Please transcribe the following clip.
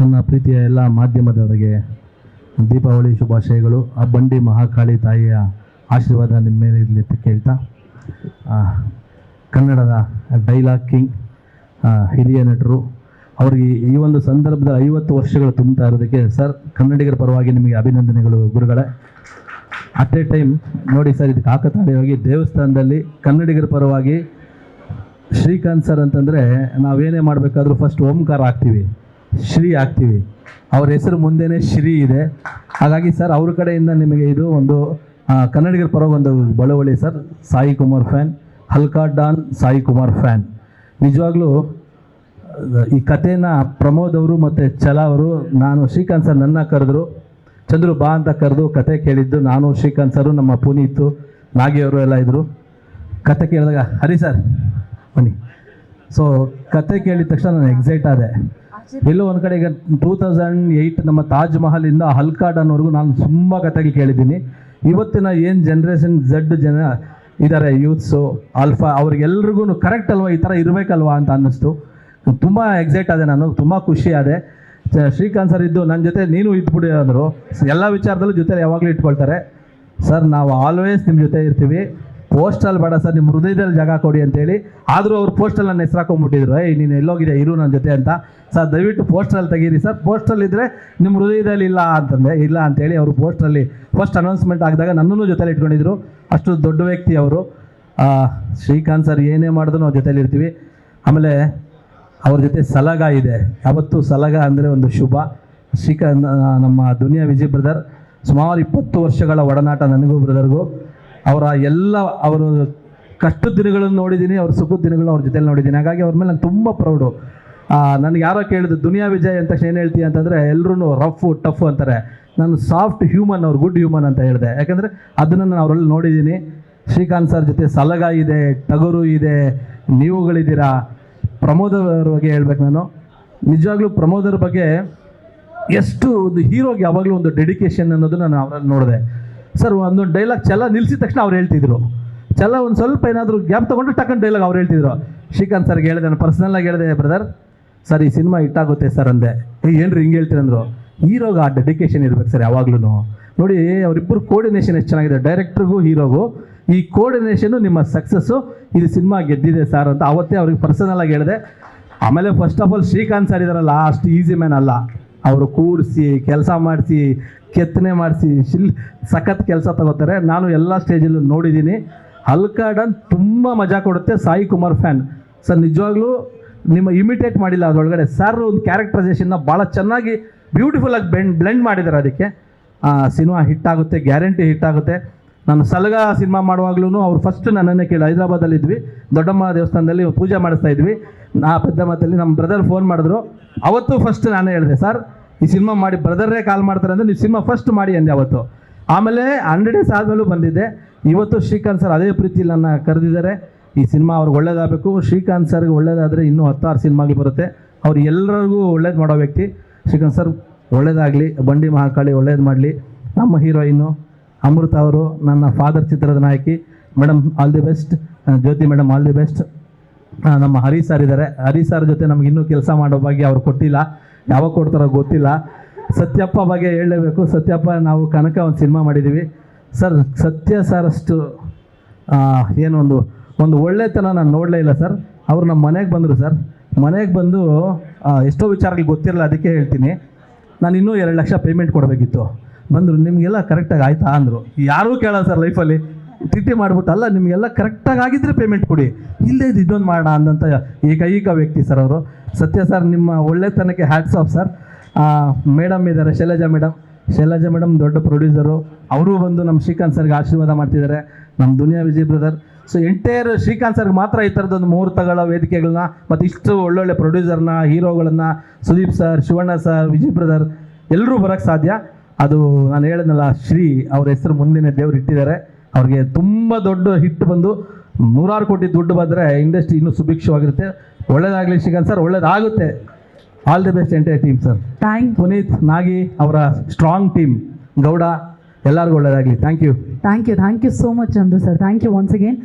ನನ್ನ ಪ್ರೀತಿಯ ಎಲ್ಲ ಮಾಧ್ಯಮದವರಿಗೆ ದೀಪಾವಳಿ ಶುಭಾಶಯಗಳು. ಆ ಬಂಡಿ ಮಹಾಕಾಳಿ ತಾಯಿಯ ಆಶೀರ್ವಾದ ನಿಮ್ಮ ಮೇಲೆ ಇರಲಿ ಅಂತ ಕೇಳ್ತಾ, ಕನ್ನಡದ ಡೈಲಾಗ್ ಕಿಂಗ್, ಹಿರಿಯ ನಟರು, ಅವರಿಗೆ ಈ ಒಂದು ಸಂದರ್ಭದಲ್ಲಿ 50 ವರ್ಷಗಳು ತುಂಬ್ತಾ ಇರೋದಕ್ಕೆ ಸರ್ ಕನ್ನಡಿಗರ ಪರವಾಗಿ ನಿಮಗೆ ಅಭಿನಂದನೆಗಳು ಗುರುಗಳೇ. ಅಟ್ ಎ ಟೈಮ್ ನೋಡಿ ಸರ್, ಇದಕ್ಕೆ ಕಾಕತಾಳೀಯವಾಗಿ ದೇವಸ್ಥಾನದಲ್ಲಿ ಕನ್ನಡಿಗರ ಪರವಾಗಿ ಶ್ರೀಕಾಂತ್ ಸರ್ ಅಂತಂದರೆ ನಾವೇನೇ ಮಾಡಬೇಕಾದ್ರೂ ಫಸ್ಟ್ ಓಂಕಾರ ಹಾಕ್ತೀವಿ, ಶ್ರೀ ಹಾಕ್ತೀವಿ. ಅವ್ರ ಹೆಸರು ಮುಂದೆನೇ ಶ್ರೀ ಇದೆ. ಹಾಗಾಗಿ ಸರ್ ಅವ್ರ ಕಡೆಯಿಂದ ನಿಮಗೆ ಇದು ಒಂದು ಕನ್ನಡಿಗರ ಪರವಾಗಿ ಒಂದು ಬಳವಳಿ ಸರ್. ಸಾಯಿ ಕುಮಾರ್ ಫ್ಯಾನ್, ಹಲ್ಕಾ ಡಾನ್ ಸಾಯಿ ಕುಮಾರ್ ಫ್ಯಾನ್. ನಿಜವಾಗ್ಲೂ ಈ ಕಥೆನ ಪ್ರಮೋದ್ ಅವರು ಮತ್ತು ಛಲ ಅವರು, ನಾನು ಶ್ರೀಕಾಂತ್ ಸರ್ ನನ್ನ ಕರೆದ್ರು, ಚಂದ್ರು ಬಾ ಅಂತ ಕರೆದು ಕತೆ ಕೇಳಿದ್ದು ನಾನು, ಶ್ರೀಕಾಂತ್ ಸರು, ನಮ್ಮ ಪುನೀತ್, ನಾಗಿ ಅವರು ಎಲ್ಲ ಇದ್ದರು. ಕತೆ ಕೇಳಿದಾಗ ಹರಿ ಸರ್ ಬನ್ನಿ. ಸೊ ಕತೆ ಕೇಳಿದ ತಕ್ಷಣ ನಾನು ಎಕ್ಸೈಟ್ ಆದೆ. ಎಲ್ಲೋ ಒಂದು ಕಡೆ ಈಗ 2008 ನಮ್ಮ ತಾಜ್ ಮಹಲಿಂದ ಹಲ್ಕಾ ಡಾನ್ವರೆಗೂ ನಾನು ತುಂಬ ಕತೆಗಳು ಕೇಳಿದ್ದೀನಿ. ಇವತ್ತಿನ ಏನು ಜನ್ರೇಷನ್ ಝಡ್ ಜನ ಇದ್ದಾರೆ, ಯೂತ್ಸು, ಆಲ್ಫಾ, ಅವ್ರಿಗೆಲ್ರಿಗೂ ಕರೆಕ್ಟ್ ಅಲ್ವಾ, ಈ ಥರ ಇರಬೇಕಲ್ವಾ ಅಂತ ಅನ್ನಿಸ್ತು. ತುಂಬ ಎಕ್ಸೈಟ್ ಆದೆ ನಾನು, ತುಂಬ ಖುಷಿ ಆದೆ. ಶ್ರೀಕಾಂತ್ ಸರ್ ಇದ್ದು ನನ್ನ ಜೊತೆ ನೀನು ಇದ್ಬಿಡಿ ಅಂದರು. ಎಲ್ಲ ವಿಚಾರದಲ್ಲೂ ಜೊತೆ ಯಾವಾಗಲೂ ಇಟ್ಕೊಳ್ತಾರೆ. ಸರ್ ನಾವು ಆಲ್ವೇಸ್ ನಿಮ್ಮ ಜೊತೆ ಇರ್ತೀವಿ, ಪೋಸ್ಟಲ್ಲಿ ಬೇಡ ಸರ್, ನಿಮ್ಮ ಹೃದಯದಲ್ಲಿ ಜಾಗ ಕೊಡಿ ಅಂತೇಳಿ. ಆದರೂ ಅವ್ರು ಪೋಸ್ಟಲ್ಲಿ ನನ್ನ ಹೆಸರು ಹಾಕೊಂಡ್ಬಿಟ್ಟಿದ್ರು, ನೀನು ಎಲ್ಲೋಗಿದೆ ಇರು ನನ್ನ ಜೊತೆ ಅಂತ. ಸರ್ ದಯವಿಟ್ಟು ಪೋಸ್ಟರಲ್ಲಿ ತೆಗೀರಿ ಸರ್, ಪೋಸ್ಟಲ್ಲಿದ್ದರೆ ನಿಮ್ಮ ಹೃದಯದಲ್ಲಿ ಇಲ್ಲ ಅಂತಂದೆ. ಇಲ್ಲ ಅಂತೇಳಿ ಅವರು ಪೋಸ್ಟರಲ್ಲಿ ಫಸ್ಟ್ ಅನೌನ್ಸ್ಮೆಂಟ್ ಆಗಿದಾಗ ನನ್ನನ್ನು ಜೊತೆಲಿ ಇಟ್ಕೊಂಡಿದ್ರು. ಅಷ್ಟು ದೊಡ್ಡ ವ್ಯಕ್ತಿ ಅವರು. ಶ್ರೀಕಾಂತ್ ಸರ್ ಏನೇ ಮಾಡಿದ್ರು ನಾವು ಜೊತೆಲಿ ಇರ್ತೀವಿ. ಆಮೇಲೆ ಅವ್ರ ಜೊತೆ ಸಲಗ ಇದೆ, ಯಾವತ್ತೂ ಸಲಗ ಅಂದರೆ ಒಂದು ಶುಭ. ನಮ್ಮ ದುನಿಯಾ ವಿಜಯ್ ಬ್ರದರ್, ಸುಮಾರು 20 ವರ್ಷಗಳ ಒಡನಾಟ ನನಗೂ ಬ್ರದರ್ಗೂ. ಅವರು ಕಷ್ಟದ ದಿನಗಳನ್ನು ನೋಡಿದ್ದೀನಿ, ಅವ್ರ ಸುಖದ ದಿನಗಳನ್ನು ಅವ್ರ ಜೊತೆಲಿ ನೋಡಿದ್ದೀನಿ. ಹಾಗಾಗಿ ಅವ್ರ ಮೇಲೆ ನಂಗೆ ತುಂಬ ಪ್ರೌಡು. ನನಗೆ ಯಾರೋ ಕೇಳಿದ್ರು ದುನಿಯಾ ವಿಜಯ್ ಅಂತ ತಕ್ಷಣ ಏನು ಹೇಳ್ತೀಯ ಅಂತಂದರೆ ಎಲ್ಲರೂ ರಫು ಟಫ್ ಅಂತಾರೆ. ನಾನು ಸಾಫ್ಟ್ ಹ್ಯೂಮನ್, ಅವ್ರು ಗುಡ್ ಹ್ಯೂಮನ್ ಅಂತ ಹೇಳಿದೆ. ಯಾಕಂದರೆ ಅದನ್ನು ನಾನು ಅವರಲ್ಲಿ ನೋಡಿದ್ದೀನಿ. ಶ್ರೀಕಾಂತ್ ಸರ್ ಜೊತೆ ಸಲಗ ಇದೆ, ಟಗರು ಇದೆ, ನೀವುಗಳಿದ್ದೀರಾ. ಪ್ರಮೋದ್ ಅವ್ರ ಬಗ್ಗೆ ಹೇಳ್ಬೇಕು ನಾನು. ನಿಜವಾಗ್ಲೂ ಪ್ರಮೋದರ ಬಗ್ಗೆ ಎಷ್ಟು ಒಂದು ಹೀರೋಗೆ ಯಾವಾಗಲೂ ಒಂದು ಡೆಡಿಕೇಶನ್ ಅನ್ನೋದು ನಾನು ಅವರಲ್ಲಿ ನೋಡಿದೆ. ಸರ್ ಒಂದೊಂದು ಡೈಲಾಗ್ ಛಲ ನಿಲ್ಲಿಸಿದ ತಕ್ಷಣ ಅವ್ರು ಹೇಳ್ತಿದ್ರು. ಛಲ ಒಂದು ಸ್ವಲ್ಪ ಏನಾದರೂ ಗ್ಯಾಪ್ ತೊಗೊಂಡು ಟಕ್ಕನ್ ಡೈಲಾಗ್ ಅವ್ರು ಹೇಳ್ತಿದ್ರು. ಶ್ರೀಕಾಂತ್ ಸರ್ಗೆ ಹೇಳಿದೆ, ನಾನು ಪರ್ಸ್ನಲ್ಲಾಗಿ ಹೇಳಿದೆ, ಬ್ರದರ್ ಸರ್ ಈ ಸಿನಿಮಾ ಹಿಟ್ಟಾಗುತ್ತೆ ಸರ್ ಅಂದೆ. ಏನ್ರಿ ಹಿಂಗೆ ಹೇಳ್ತೀರಂದ್ರು. ಹೀರೋಗೆ ಆ ಡೆಡಿಕೇಶನ್ ಇರ್ಬೇಕು ಸರ್ ಯಾವಾಗ್ಲೂ. ನೋಡಿ ಅವರಿಬ್ಬರು ಕೋರ್ಡಿನೇಷನ್ ಎಷ್ಟು ಚೆನ್ನಾಗಿದೆ, ಡೈರೆಕ್ಟ್ರಿಗೂ ಹೀರೋಗೂ. ಈ ಕೋರ್ಡಿನೇಷನ್ನು ನಿಮ್ಮ ಸಕ್ಸಸ್ಸು, ಇದು ಸಿನಿಮಾ ಗೆದ್ದಿದೆ ಸರ್ ಅಂತ ಅವತ್ತೇ ಅವ್ರಿಗೆ ಪರ್ಸನಲಾಗಿ ಹೇಳಿದೆ. ಆಮೇಲೆ first of all Srikanth sir ಇದಾರಲ್ಲ, ಅಷ್ಟು ಈಸಿ ಮ್ಯಾನ್ ಅಲ್ಲ. ಅವರು ಕೂರಿಸಿ ಕೆಲಸ ಮಾಡಿಸಿ ಕೆತ್ತನೆ ಮಾಡಿಸಿ ಸಖತ್ ಕೆಲಸ ತಗೋತಾರೆ. ನಾನು ಎಲ್ಲ ಸ್ಟೇಜಲ್ಲೂ ನೋಡಿದ್ದೀನಿ. ಹಲ್ಕಾ ಡಾನ್ ತುಂಬ ಮಜಾ ಕೊಡುತ್ತೆ. ಸಾಯಿ ಕುಮಾರ್ ಫ್ಯಾನ್ ಸರ್, ನಿಜವಾಗ್ಲೂ ನಿಮ್ಮ ಇಮಿಟೇಟ್ ಮಾಡಿಲ್ಲ ಅದರೊಳಗಡೆ. ಸರ್ ಒಂದು ಕ್ಯಾರೆಕ್ಟರೈಸೇಷನ್ನ ಭಾಳ ಚೆನ್ನಾಗಿ ಬ್ಯೂಟಿಫುಲ್ಲಾಗಿ ಬ್ಲೆಂಡ್ ಮಾಡಿದ್ದಾರೆ. ಅದಕ್ಕೆ ಸಿನಿಮಾ ಹಿಟ್ಟಾಗುತ್ತೆ, ಗ್ಯಾರಂಟಿ ಹಿಟ್ಟಾಗುತ್ತೆ. ನಾನು ಸಲಗ ಸಿನಿಮಾ ಮಾಡುವಾಗ್ಲೂ ಅವ್ರು ಫಸ್ಟ್ ನನ್ನನ್ನೇ ಕೇಳಿ, ಹೈದರಾಬಾದಲ್ಲಿ ಇದ್ವಿ, ದೊಡ್ಡಮ್ಮ ದೇವಸ್ಥಾನದಲ್ಲಿ ಪೂಜೆ ಮಾಡಿಸ್ತಾ ಇದ್ವಿ. ಪೆದ್ದ ಮಾತಲ್ಲಿ ನಮ್ಮ ಬ್ರದರ್ ಫೋನ್ ಮಾಡಿದ್ರು. ಅವತ್ತು ಫಸ್ಟ್ ನಾನೇ ಹೇಳಿದೆ, ಸರ್ ಈ ಸಿನಿಮಾ ಮಾಡಿ, ಬ್ರದರೇ ಕಾಲ್ ಮಾಡ್ತಾರೆ ಅಂದರೆ ನೀವು ಸಿನಿಮಾ ಫಸ್ಟ್ ಮಾಡಿ ಅಂದೆ ಅವತ್ತು. ಆಮೇಲೆ 100 ಡೇಸ್ ಆದಮೇಲೂ ಬಂದಿದ್ದೆ. ಇವತ್ತು ಶ್ರೀಕಾಂತ್ ಸರ್ ಅದೇ ಪ್ರೀತಿಯಲ್ಲಿ ನನ್ನ ಕರೆದಿದ್ದಾರೆ. ಈ ಸಿನಿಮಾ ಅವ್ರಿಗೆ ಒಳ್ಳೇದಾಗಬೇಕು. ಶ್ರೀಕಾಂತ್ ಸರ್ಗೆ ಒಳ್ಳೇದಾದರೆ ಇನ್ನೂ 10-6 ಸಿನಿಮಾಗಳು ಬರುತ್ತೆ. ಅವ್ರು ಎಲ್ಲರಿಗೂ ಒಳ್ಳೇದು ಮಾಡೋ ವ್ಯಕ್ತಿ ಶ್ರೀಕಾಂತ್ ಸರ್. ಒಳ್ಳೇದಾಗಲಿ, ಬಂಡಿ ಮಹಾಕಾಳಿ ಒಳ್ಳೇದು ಮಾಡಲಿ. ನಮ್ಮ ಹೀರೋಯಿನ್ನು ಅಮೃತ ಅವರು, ನನ್ನ ಫಾದರ್ ಚಿತ್ರದ ನಾಯಕಿ madam, all the best. Jyothi madam all the best. ನಮ್ಮ ಹರಿ ಸರ್ ಇದ್ದಾರೆ. ಹರಿ ಸರ್ ಜೊತೆ ನಮ್ಗೆ ಇನ್ನೂ ಕೆಲಸ ಮಾಡೋ ಬಗ್ಗೆ ಅವ್ರು ಕೊಟ್ಟಿಲ್ಲ, ಯಾವಾಗ ಕೊಡ್ತಾರೋ ಗೊತ್ತಿಲ್ಲ. ಸತ್ಯಪ್ಪ ಬಗ್ಗೆ ಹೇಳಲೇಬೇಕು. ಸತ್ಯಪ್ಪ ನಾವು ಕನಕ ಒಂದು ಸಿನಿಮಾ ಮಾಡಿದ್ದೀವಿ ಸರ್. ಸತ್ಯ ಸರ್ ಅಷ್ಟು ಒಂದು ಒಳ್ಳೆತನ ನಾನು ನೋಡಲೇ ಇಲ್ಲ ಸರ್. ಅವರು ನಮ್ಮ ಮನೆಗೆ ಬಂದರು ಸರ್. ಮನೆಗೆ ಬಂದು ಎಷ್ಟೋ ವಿಚಾರಗಳು ಗೊತ್ತಿರಲ್ಲ, ಅದಕ್ಕೆ ಹೇಳ್ತೀನಿ. ನಾನು ಇನ್ನೂ 2 ಲಕ್ಷ ಪೇಮೆಂಟ್ ಕೊಡಬೇಕಿತ್ತು. ಬಂದರು, ನಿಮಗೆಲ್ಲ ಕರೆಕ್ಟಾಗಿ ಆಯ್ತಾ ಅಂದರು. ಯಾರೂ ಕೇಳೋಲ್ಲ ಸರ್ ಲೈಫಲ್ಲಿ. ತಿಟ್ಟಿ ಮಾಡಿಬಿಟ್ಟು, ಅಲ್ಲ ನಿಮಗೆಲ್ಲ ಕರೆಕ್ಟಾಗಿ ಆಗಿದ್ದರೆ ಪೇಮೆಂಟ್ ಕೊಡಿ, ಇಲ್ಲದೇ ಇದು ಇದೊಂದು ಮಾಡೋಣ ಅಂದಂಥ ಏಕೈಕ ವ್ಯಕ್ತಿ ಸರ್ ಅವರು. ಸತ್ಯ ಸರ್, ನಿಮ್ಮ ಒಳ್ಳೆತನಕ್ಕೆ ಹ್ಯಾಟ್ಸ್ ಆಫ್ ಸರ್. ಮೇಡಮ್ ಇದ್ದಾರೆ, ಶೈಲಜಾ ಮೇಡಮ್ ದೊಡ್ಡ ಪ್ರೊಡ್ಯೂಸರು. ಅವರು ಬಂದು ನಮ್ಮ ಶ್ರೀಕಾಂತ್ ಸರ್ಗೆ ಆಶೀರ್ವಾದ ಮಾಡ್ತಿದ್ದಾರೆ. ನಮ್ಮ Duniya Vijay brother. So entire Srikanth ಸರ್ಗೆ ಮಾತ್ರ ಈ ಥರದೊಂದು ಮುಹೂರ್ತಗಳ ವೇದಿಕೆಗಳನ್ನ ಮತ್ತು ಇಷ್ಟು ಒಳ್ಳೊಳ್ಳೆ ಪ್ರೊಡ್ಯೂಸರ್ನ, ಹೀರೋಗಳನ್ನು, Sudeep sir, Shivanna sir, Vijay brother ಎಲ್ಲರೂ ಬರೋಕ್ಕೆ ಸಾಧ್ಯ. ಅದು ನಾನು ಹೇಳಿದ್ನಲ್ಲ, ಶ್ರೀ ಅವ್ರ ಹೆಸರು ಮುಂದಿನ ದೇವ್ರು ಇಟ್ಟಿದ್ದಾರೆ. ಅವ್ರಿಗೆ ತುಂಬ ದೊಡ್ಡ ಹಿಟ್ ಬಂದು 100 ಕೋಟಿ ದುಡ್ಡು ಬಂದರೆ ಇಂಡಸ್ಟ್ರಿ ಇನ್ನೂ ಸುಭಿಕ್ಷವಾಗಿರುತ್ತೆ. ಒಳ್ಳೇದಾಗಲಿ ಶ್ರೀಕಾಂತ್ ಸರ್, ಒಳ್ಳೇದಾಗುತ್ತೆ. All the best entire team sir. Puneeth, Nagi ಅವರ ಸ್ಟ್ರಾಂಗ್ ಟೀಮ್, ಗೌಡ, ಎಲ್ಲರಿಗೂ ಒಳ್ಳೇದಾಗಲಿ. Thank you so much Chandru sir. Thank you once again.